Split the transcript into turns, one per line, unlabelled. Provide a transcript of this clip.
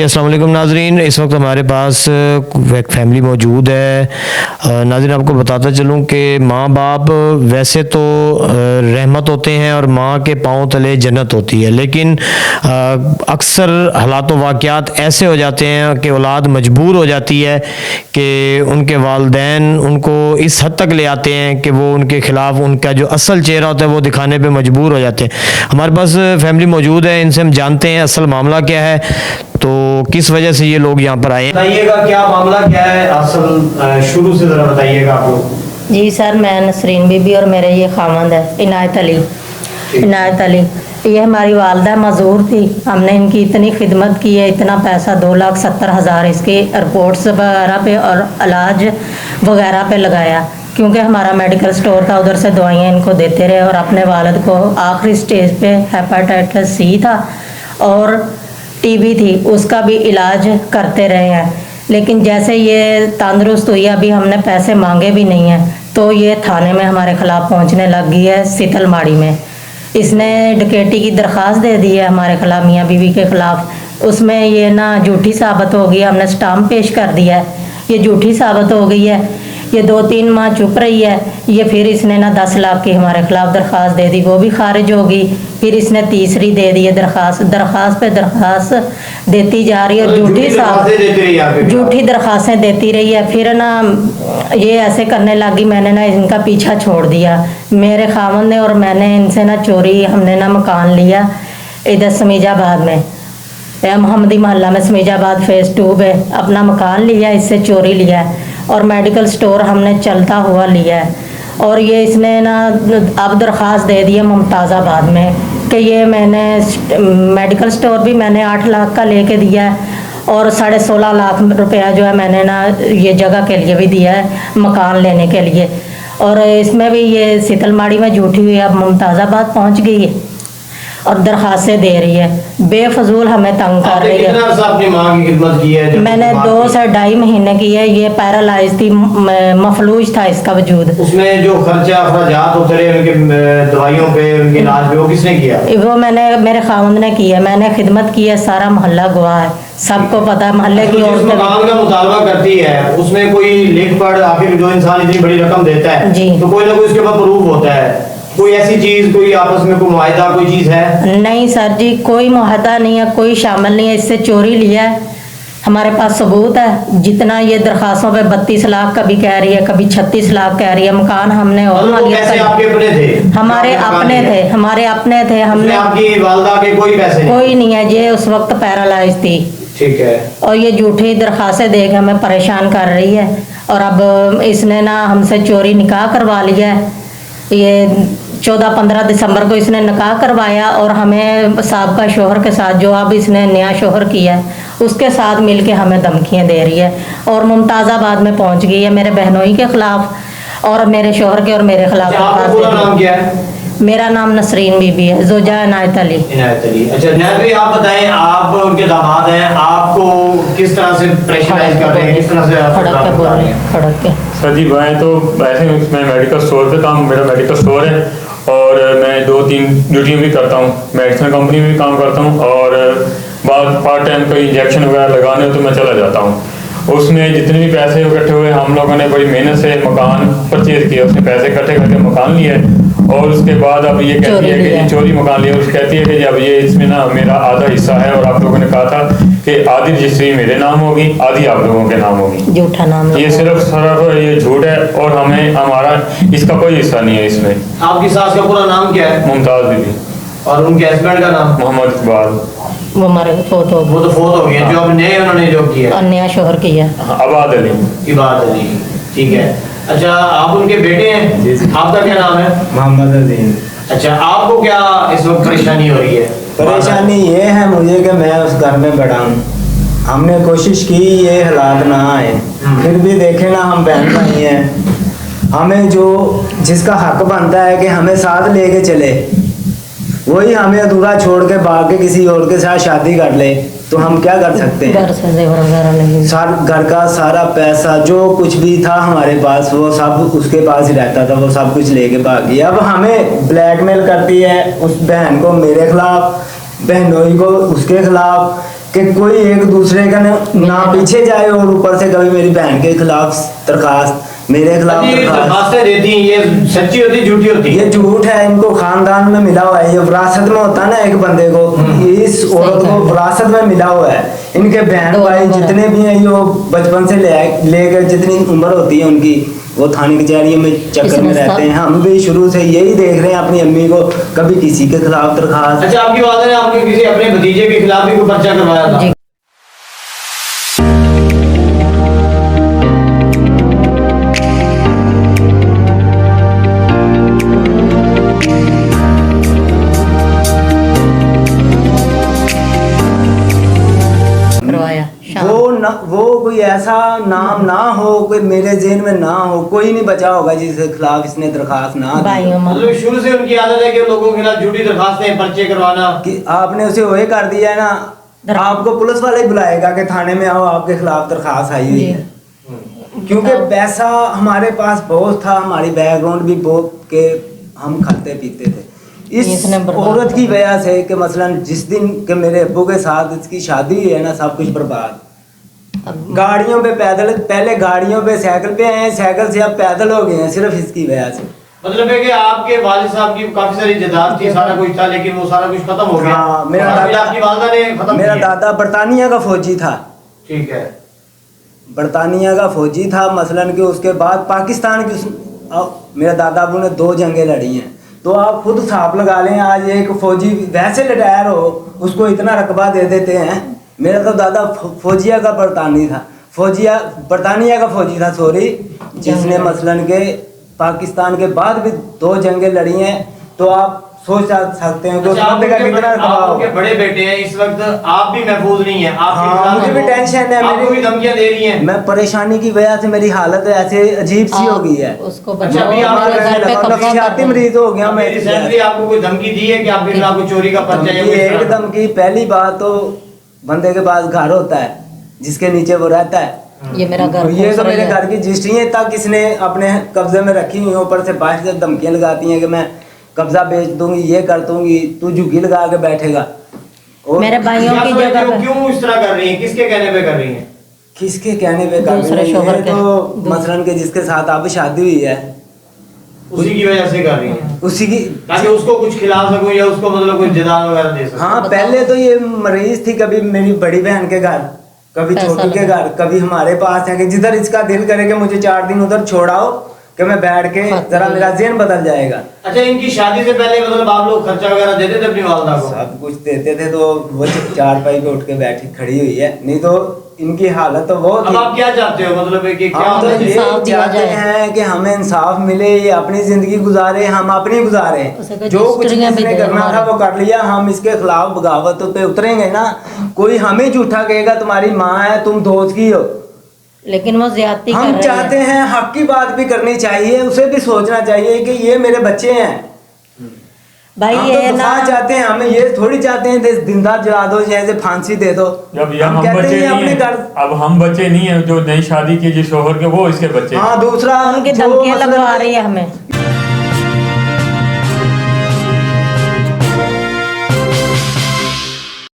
अस्सलाम वालेकुम नाजरीन, इस वक्त हमारे पास एक फैमिली मौजूद है। नाजरीन आपको बताता चलूँ कि माँ बाप वैसे तो रहमत होते हैं और माँ के पाँव तले जन्नत होती है, लेकिन अक्सर हालात व वाक़यात ऐसे हो जाते हैं कि औलाद मजबूर हो जाती है कि उनके वालिदैन उनको इस हद तक ले आते हैं कि वो उनके ख़िलाफ़ उनका जो असल चेहरा होता है वो दिखाने पे मजबूर हो जाते हैं। हमारे पास फैमिली मौजूद है, इनसे हम जानते हैं असल मामला क्या है, तो किस वजह से ये लोग यहाँ पर आए। बताइएगा क्या मामला क्या है असल, शुरू से ज़रा बताइएगा आप लोग।
जी सर, मैं नसरीन बीबी और मेरे ये खामंद है इनायत अली। इनायत अली ये हमारी वालदा मजूर थी। हमने इनकी इतनी खिदमत की है, इतना पैसा 2,70,000 इसके रिपोर्ट्स वगैरह पे और इलाज वगैरह पे लगाया, क्योंकि हमारा मेडिकल स्टोर था, उधर से दवाइयाँ इनको देते रहे। और अपने वालिद को आखिरी स्टेज पे हेपेटाइटिस सी था और टीबी थी, उसका भी इलाज करते रहे हैं। लेकिन जैसे ये तंदुरुस्त हुई, अभी हमने पैसे मांगे भी नहीं हैं, तो ये थाने में हमारे ख़िलाफ़ पहुंचने लग गई है सीतलमाड़ी में। इसने डकैती की दरख्वास्त दे दी है हमारे खिलाफ, मियाँ बीवी के ख़िलाफ़। उसमें ये ना झूठी साबित हो गई, हमने स्टाम्प पेश कर दिया है, ये झूठी साबित हो गई है। ये 2-3 माह चुप रही है, ये फिर इसने ना 10 लाख की हमारे खिलाफ दरख्वास्त दे दी, वो भी खारिज होगी। फिर इसने तीसरी दे दी है दरख्वास्त पे दरख्वास्त देती जा रही है, झूठी दरख्वास्तें देती रही है। फिर ना ये ऐसे करने लगी, मैंने ना इनका पीछा छोड़ दिया। मेरे खामन ने और मैंने इनसे ना चोरी, हमने ना मकान लिया इधर समीजाबाद में, मोहम्मदी मोहल्ला में, समीजाबाद फेज़ 2 पे अपना मकान लिया, इससे चोरी लिया है। और मेडिकल स्टोर हमने चलता हुआ लिया है। और ये इसने ना अब दरख्वास्त दे दी है मुमताज़ाबाद में कि ये मैंने मेडिकल स्टोर भी मैंने 8 लाख का लेके दिया है, और 16.5 लाख रुपया जो है मैंने ना ये जगह के लिए भी दिया है, मकान लेने के लिए। और इसमें भी ये सीतलमाड़ी में झूठी हुई, अब मुमताज़ाबाद पहुँच गई है और दरख्वास्तें दे रही है, बेफजूल हमें तंग कर रही है।
अपनी माँ की खिदमत की है?
मैंने 2 से 2.5 महीने की है। ये पैरालाइज थी, मफलूज था इसका वजूद।
उसमें जो खर्चा अखराजात होते रहे उनके दवाइयों पे, उनके इलाज पे, वो किसने किया?
वो मैंने, मेरे खावंद ने की है, मैंने खिदमत की है, सारा मोहल्ला गवाह है, सबको पता है, मोहल्ले की औरतें।
मकान का मुतालबा करती है, उसमें कोई लिख पढ़, आखिर जो इंसान इतनी बड़ी रकम देता है
जी,
तो कोई ना कोई उसके पास प्रूफ होता है। कोई ऐसी चीज, कोई आपस में कोई मुआहिदा, कोई चीज है?
नहीं सर जी, कोई मुआहदा नहीं है, कोई शामिल नहीं है। इससे चोरी लिया है, हमारे पास सबूत है। जितना ये दरखास्तों पे 32 लाख कभी कह रही है, कभी 36 लाख कह रही है। मकान हमने और
पैसे आपके अपने थे?
हमारे अपने थे, हमारे अपने थे। हमने, आपकी
वालदा के कोई पैसे नहीं?
कोई नहीं है, ये उस वक्त पैरालाइज थी।
ठीक है। और
ये झूठी दरखास्तें दे के हमें परेशान कर रही है। और अब इसने ना हमसे चोरी निकाह करवा लिया है। ये 14-15 दिसंबर को इसने निकाह करवाया, और हमें साहबका शोहर के साथ, जो अब इसने नया शोहर किया है, उसके साथ मिलके हमें धमकियां दे रही है। और मुमताज़ाबाद में पहुंच गई है मेरे बहनोई के खिलाफ, और मेरे शोहर के और मेरे खिलाफ।
आपका पूरा नाम क्या है?
मेरा नाम नसरीन बीबी है, जोजा इनायत अली।
इनायत अली। अच्छा इनायत भाई, आप बताएं, आप उनके दामाद हैं, आपको किस तरह से प्रेशराइज कर रहे हैं, किस तरह से
खड़क के बोल रहे हैं? खड़क के
सर जी, मैं तो ऐसे मैं मेडिकल स्टोर पे काम, मेरा मेडिकल स्टोर है, और मैं 2-3 ड्यूटियाँ भी करता हूँ, मेडिसिन कंपनी में भी काम करता हूँ, और बाद पार्ट टाइम कोई इंजेक्शन वगैरह लगाने हो तो मैं चला जाता हूँ। उसमें जितने भी पैसे इकट्ठे हुए, हम लोगों ने बड़ी मेहनत से मकान परचेज किया, उसमें पैसे इकट्ठे करके मकान लिया। और उसके बाद अब ये कहती है कि ये चोरी मकान लिया। उसको कहती है कि जब ये इसमें ना मेरा आधा हिस्सा है, और आप लोगों ने कहा था कि आधी रजिस्ट्री मेरे नाम होगी, आधी आप लोगों के नाम होगी।
झूठा नाम,
ये सिर्फ ये झूठ है, और हमें हमारा इसका कोई हिस्सा नहीं है इसमें।
आपकी सास का पूरा नाम क्या है?
मुमताज बीबी।
और उनके हस्बैंड का नाम?
मोहम्मद इकबाल।
वो मरे, फोत हो गए।
वो तो फोत हो गए। जो अब नए उन्होंने जो किया,
नया शोहर किया,
आबाद अली।
इबाद अली। ठीक है। अच्छा, आप उनके बेटे हैं?
जी जी।
आपका क्या नाम है?
मोहम्मद अजीम।
अच्छा, आपको क्या इस वक्त परेशानी हो रही है?
परेशानी ये है मुझे कि मैं उस घर में बड़ा हूँ। हमने कोशिश की ये हालात ना आए, फिर भी देखे ना, हम बहन भाई हैं, हमें जो जिसका हक बनता है कि हमें साथ लेके चले, वही हमें अधूरा छोड़ के भाग के किसी और के साथ शादी कर ले, तो हम क्या कर सकते हैं? घर का सारा पैसा जो कुछ भी था हमारे पास, वो सब उसके पास ही रहता था, वो सब कुछ लेके भाग गई। अब हमें ब्लैकमेल करती है, उस बहन को मेरे खिलाफ, बहनोई को उसके खिलाफ, कि कोई एक दूसरे का ना पीछे जाए और ऊपर से कभी मेरी बहन के खिलाफ दरखास्त, मेरे खिलाफ दरखास्त।
दरखास्तें देती हैं, ये सच्ची होती झूठी होती है?
ये झूठ है, इनको खानदान में मिला हुआ है, ये विरासत में होता है ना एक बंदे को, इस औरत को विरासत में मिला हुआ है। इनके बहन भाई जितने भी हैं, ये बचपन से लेकर जितनी उम्र होती है उनकी, वो थाने कचहरियों में चक्कर में रहते हैं। हम भी शुरू से यही देख रहे हैं अपनी अम्मी को, कभी किसी के खिलाफ दरखास्त।
अच्छा, आपकी वादा ने आपके किसी अपने भतीजे के खिलाफ भी कोई पर्चा करवाया था?
वो कोई ऐसा नाम ना हो, कोई मेरे जेहन में ना हो, कोई नहीं बचा होगा जिसके खिलाफ इसने दरखास्त ना दी।
मतलब शुरू से उनकी आदत है कि लोगों के खिलाफ झूठी दरखास्तें, पर्चे करवाना।
कि आपने उसे वही कर दिया है ना, आपको पुलिस वाले ही बुलाएगा कि थाने में आओ, आपके खिलाफ दरखास्त आई हुई है। क्योंकि पैसा हमारे पास बहुत था, हमारी बैकग्राउंड भी बहुत के हम खाते पीते थे। इस औरत की वजह से कि मसलन जिस दिन के मेरे अब्बू के साथ इसकी शादी हुई है ना, सब कुछ बर्बाद। गाड़ियों पे पैदल, पहले गाड़ियों पे साइकिल पे आए, साइकिल से अब पैदल हो गए हैं, सिर्फ इसकी वजह से।
मतलब है कि आपके वालिद साहब की काफी सारी जायदाद थी, सारा कुछ था, लेकिन वो सारा कुछ खत्म हो गया।
हाँ, मेरा
आपकी वालदा ने खत्म
मेरा
किया।
दादा बरतानिया का फौजी था।
ठीक है।
बरतानिया का फौजी था, मसलन कि उसके बाद पाकिस्तान की मेरा दादा अबू ने 2 जंगें लड़ी हैं। तो आप खुद हिसाब लगा लें, आज एक फौजी वैसे रिटायर हो, उसको इतना रकबा दे देते हैं। मेरा तो दादा फौजिया का बरतानी था, बरतानिया का फौजी था, सॉरी, जिसने मसलन के पाकिस्तान के बाद भी 2 जंगें लड़ी हैं। तो आप सोच सकते हैं कि उस बंदे का कितना रकबा होगा।
आपके बड़े बेटे हैं, इस वक्त आप भी महफूज नहीं है,
हाँ, मुझे भी टेंशन है,
आपको भी धमकियां दे रही हैं।
मैं परेशानी की वजह से मेरी हालत ऐसे अजीब सी हो गई है।
उसको
अच्छा, अभी
नफसियाती मरीज हो गया मैं।
रिसेंटली आपको कोई धमकी दी है कि आपके खिलाफ कोई चोरी का पर्चा या कोई
एक धमकी, पहली बात तो बंदे के पास घर होता है जिसके नीचे वो रहता है,
ये मेरा घर,
ये तो मेरे घर की रजिस्ट्री तक इसने अपने कब्जे में रखी हुई, ऊपर से बाहर से धमकियां लगाती हैं कि मैं कब्जा बेच दूंगी, ये कर दूंगी, तू झुग्गी लगा के बैठेगा। और
मेरे भाइयों की जगह पे
क्यों इस तरह कर रही है? किसके कहने पे कर रही है?
किसके कहने पे कर रही है? तो मसलन के जिसके साथ अब शादी हुई है,
उसी की वजह से कर रही है,
उसी की,
ताकि उसको कुछ खिला सकूं या उसको मतलब कुछ जायदाद वगैरह दे सकूं।
हाँ, पहले तो ये मरीज थी, कभी मेरी बड़ी बहन के घर, कभी छोटी के घर, कभी हमारे पास है कि जिधर इसका दिल करे कि मुझे 4 दिन उधर छोड़ाओ कि मैं बैठ के जरा मेरा ज़हन बदल जाएगा।
अच्छा, इनकी शादी से पहले मतलब आप लोग खर्चा वगैरह देते थे अपनी वालदा को?
सब कुछ देते थे, तो वो 4 पाई पे उठ के बैठी खड़ी हुई है, नहीं तो इनकी हालत तो बहुत।
अब आप क्या चाहते हो, मतलब कि क्या
हम तो
होना
ये
चाहिए?
चाहते हैं कि हमें इंसाफ मिले, ये अपनी जिंदगी गुजारे, हम अपनी गुजारे। जो कुछ इसने करना था वो कर लिया, हम इसके खिलाफ बगावत पे उतरेंगे ना। कोई हमें झूठा कहेगा तुम्हारी माँ है, तुम दोस्त की हो,
लेकिन वो ज्यादती कर
हम
रही
चाहते हैं हक की बात भी करनी चाहिए, उसे भी सोचना चाहिए कि ये मेरे बच्चे हैं
भाई।
हम
ये
तो
ना
चाहते हैं, हमें ये थोड़ी चाहते हैं जिंदा जला दो, जैसे फांसी दे दो।
जब
हम
हम
कहते
बच्चे
हैं
नहीं
अपने
हैं,
घर।
अब हम बच्चे नहीं है, जो नई शादी की जिस शोहर के वो इसके बच्चे हैं।
हाँ, दूसरा
उनकी
जो
धमकियां
मतलब
लगवा रही है हमें।